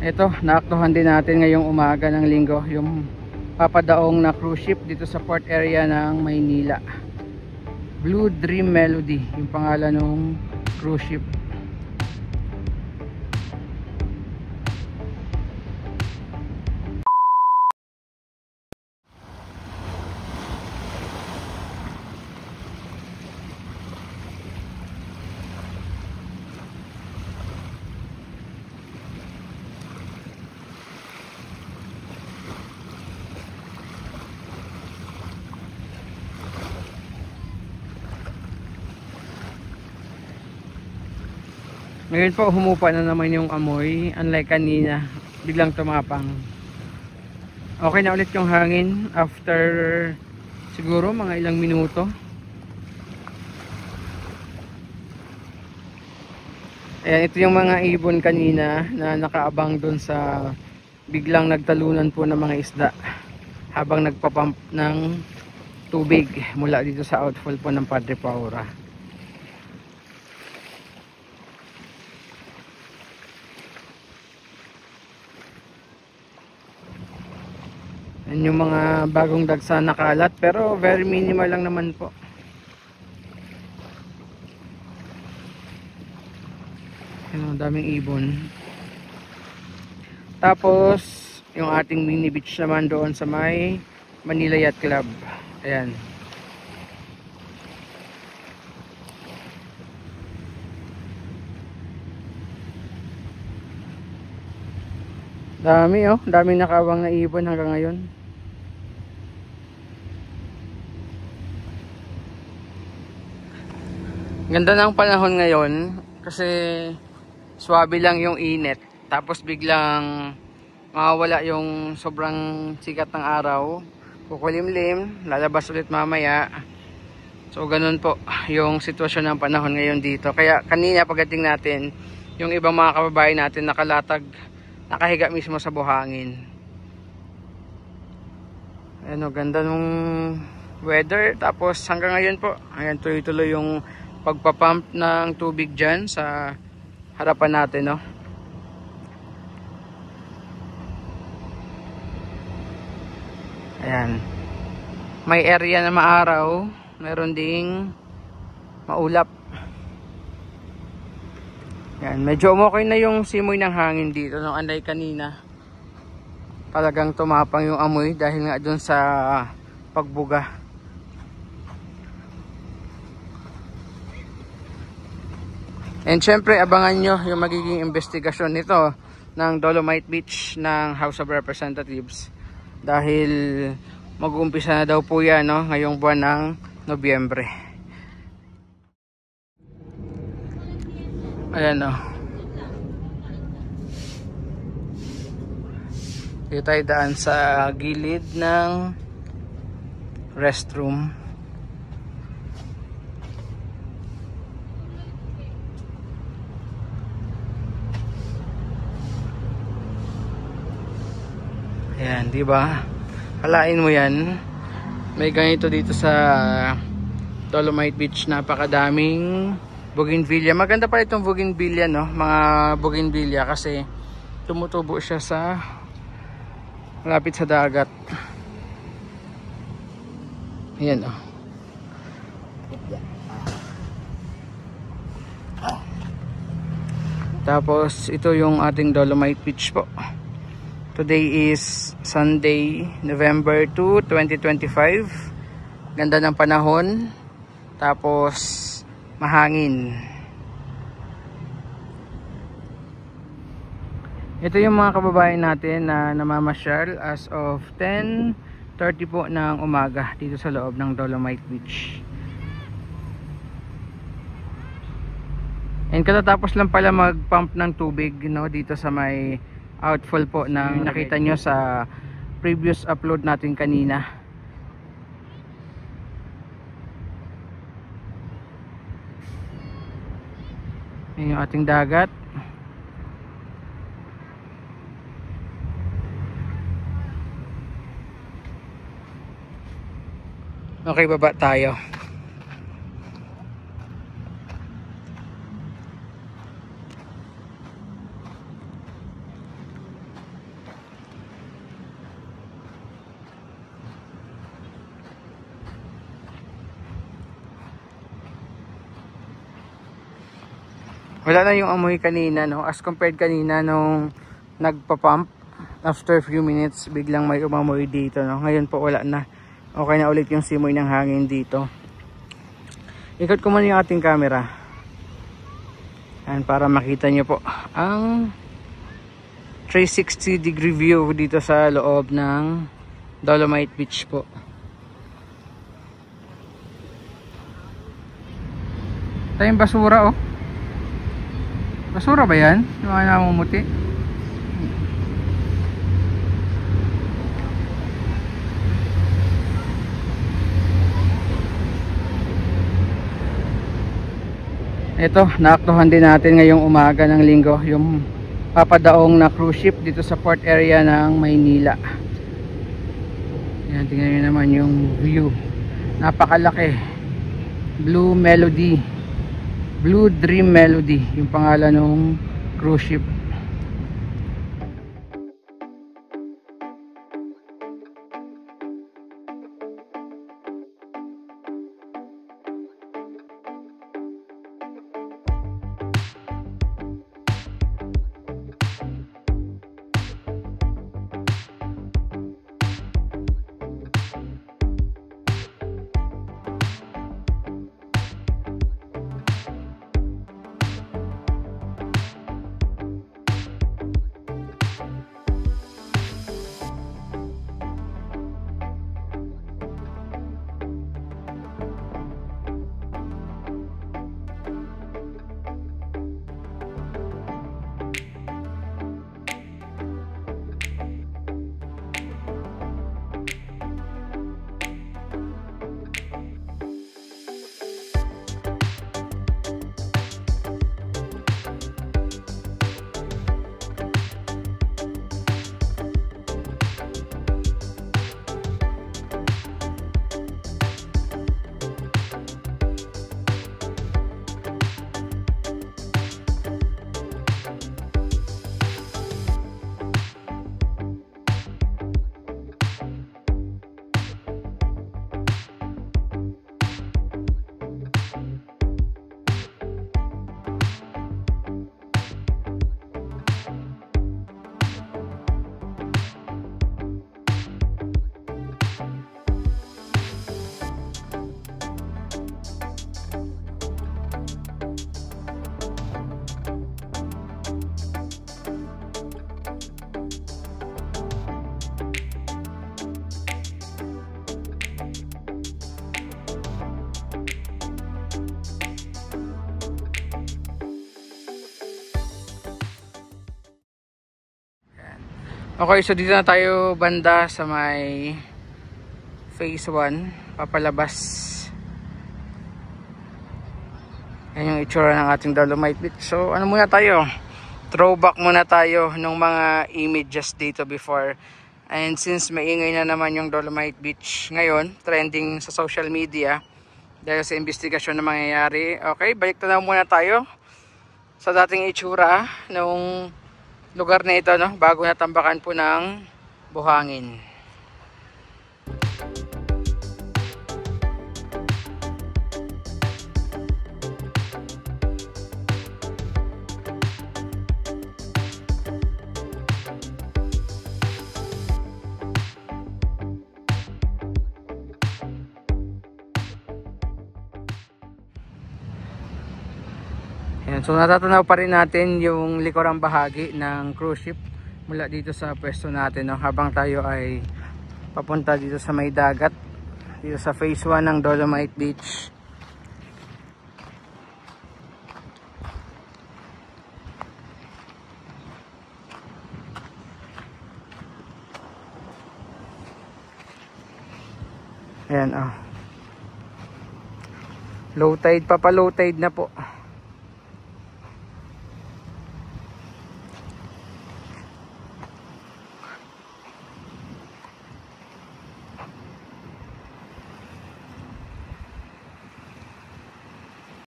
Ito, naaktuhan din natin ngayong umaga ng linggo yung papadaong na cruise ship dito sa port area ng Maynila. Blue Dream Melody yung pangalan ng cruise ship. Ngayon po humupa na naman yung amoy, unlike kanina biglang tumapang. Okay na ulit yung hangin after siguro mga ilang minuto. Ayan, ito yung mga ibon kanina na nakaabang dun sa biglang nagtalunan po ng mga isda habang nagpapump ng tubig mula dito sa outfall po ng Padre Paura. Yan yung mga bagong dagsa na kalat, pero very minimal lang naman po. Yan, daming ibon. Tapos yung ating mini beach naman doon sa may Manila Yacht Club. Ayan. Dami oh, daming nakawang na ibon hanggang ngayon. Ganda ng panahon ngayon kasi swabe lang yung init. Tapos biglang mawawala yung sobrang sikat ng araw. Kukulimlim, lalabas ulit mamaya. So ganun po yung sitwasyon ng panahon ngayon dito. Kaya kanina pagdating natin, yung ibang mga kababayan natin nakalatag, nakahiga mismo sa buhangin. Ano, ganda nung weather. Tapos hanggang ngayon po, ayan, tuloy-tuloy yung pagpapump ng tubig dyan sa harapan natin, no? Ayan. May area na maaraw, meron ding maulap. Ayan, medyo umokay na yung simoy ng hangin dito, no? Unlike kanina, talagang tumapang yung amoy dahil nga dun sa pagbuga. And syempre abangan nyo yung magiging investigasyon nito ng Dolomite Beach ng House of Representatives dahil mag-uumpisa na daw po yan, no, ngayong buwan ng Nobyembre. Ayan, no. Dito tayo daan sa gilid ng restroom. Ayan, di ba? Kalain mo yan. May ganito dito sa Dolomite Beach, napakadaming bougainvillea. Maganda pa itong bougainvillea, no? Mga bougainvillea kasi tumutubo siya sa malapit sa dagat. Ayan, oh. Tapos ito yung ating Dolomite Beach po. Today is Sunday, November 2, 2025. Ganda ng panahon. Tapos mahangin. Ito yung mga kababayan natin na namamasyal as of 10:30 po ng umaga dito sa loob ng Dolomite Beach. And katatapos lang pala mag-pump ng tubig, no, dito sa may outfall po na nakita nyo sa previous upload natin kanina. Ayan yung ating dagat. Okay, baba tayo. Wala na yung amoy kanina, no? As compared kanina nung nagpa-pump, after few minutes biglang may umamoy dito, no? Ngayon po wala na. Okay na ulit yung simoy ng hangin dito. Ikot ko muna yung ating camera. Ayan, para makita nyo po ang 360 degree view dito sa loob ng Dolomite Beach po. Ito yung basura, oh. Basura ba yan? Yung mga namumuti? Ito, naaktuhan din natin ngayong umaga ng linggo yung papadaong na cruise ship dito sa port area ng Maynila. Yan, tingnan nyo naman yung view. Napakalaki. Blue Melody, Blue Dream Melody yung pangalan ng cruise ship. Okay, so dito na tayo banda sa may phase 1, papalabas. Yan yung itsura ng ating Dolomite Beach. So ano muna tayo, throwback muna tayo ng mga images dito before. And since maingay na naman yung Dolomite Beach ngayon, trending sa social media dahil sa investigasyon na mangyayari. Okay, balik na muna tayo sa dating itsura nung lugar na ito, no? Bago natambakan po ng buhangin. Ayan, so natatanaw pa rin natin yung likurang bahagi ng cruise ship mula dito sa pwesto natin, no? Habang tayo ay papunta dito sa may dagat, dito sa phase 1 ng Dolomite Beach. Ayan, oh. Low tide, papa low tide na po.